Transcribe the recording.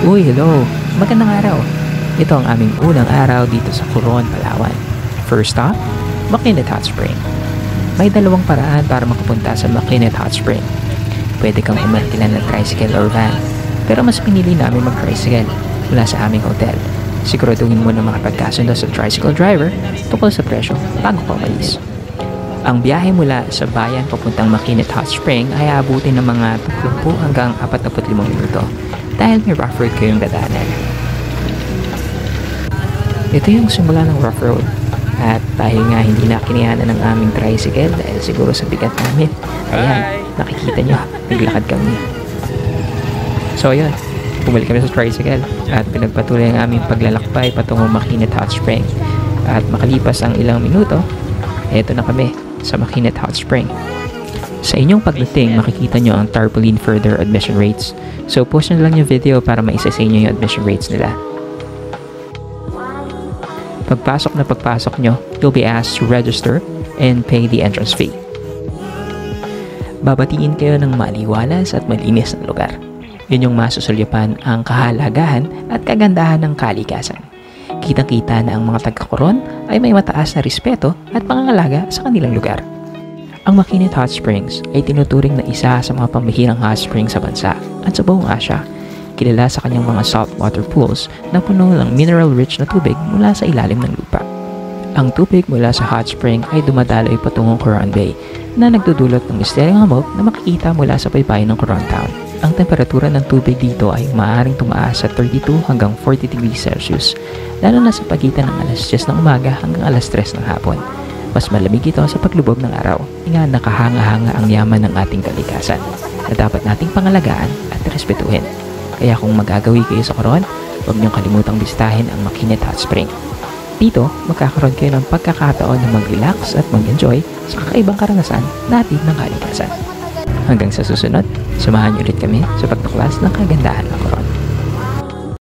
Uy, hello! Magandang araw! Ito ang aming unang araw dito sa Coron, Palawan. First stop, Makinis Hot Spring. May dalawang paraan para makapunta sa Makinis Hot Spring. Pwede kang umarkilan ng tricycle or van, pero mas pinili namin mag-tricycle mula sa aming hotel. Siguraduhin mo na makapagkasundo sa tricycle driver tungkol sa presyo bago ka umalis. Ang biyahe mula sa bayan papuntang Makinis Hot Spring ay aabutin ng mga 30 hanggang 45 minuto dahil may rough road kayong dadaanan. Ito yung simula ng rough road at dahil nga hindi na kinayanan ng aming tricycle dahil siguro sa bigat namin, ayan, nakikita nyo, naglakad kami. So ayun, bumalik kami sa tricycle at pinagpatuloy ang aming paglalakbay patungong Makinis Hot Spring. At makalipas ang ilang minuto, eto na kami sa Makinis Hot Spring. Sa inyong pagdating, makikita nyo ang tarpaulin further admission rates. So post nyo lang yung video para maisa sa inyo yung admission rates nila. Pagpasok nyo, you'll be asked to register and pay the entrance fee. Babatiin kayo ng maliwalas at malinis na lugar. Yun yung masusulyapan ang kahalagahan at kagandahan ng kalikasan. Kitang-kita na ang mga taga-Coron ay may mataas na respeto at pangangalaga sa kanilang lugar. Ang Makinis Hot Springs ay tinuturing na isa sa mga pambihirang hot springs sa bansa at sa buong Asya. Kilala sa kanyang mga saltwater pools na puno ng mineral-rich na tubig mula sa ilalim ng lupa. Ang tubig mula sa hot spring ay dumadaloy patungong Coron Bay na nagdudulot ng misteryong hamog na makikita mula sa baybayin ng Coron Town. Ang temperatura ng tubig dito ay maaaring tumaas sa 32 hanggang 40 degrees Celsius, lalo na sa pagitan ng alas 10 ng umaga hanggang alas 3 ng hapon. Mas malamig ito sa paglubog ng araw, nga nakahanga-hanga ang yaman ng ating kalikasan na dapat nating pangalagaan at respetuhin. Kaya kung magagawi kayo sa Coron, huwag niyong kalimutang bisitahin ang Makinis Hot Spring. Dito, magkakaroon kayo ng pagkakataon na mag-relax at mag-enjoy sa kakaibang karanasan natin ng kalikasan. Hanggang sa susunod, samahan niyo ulit kami sa pagtuklas ng kagandahan ng Coron.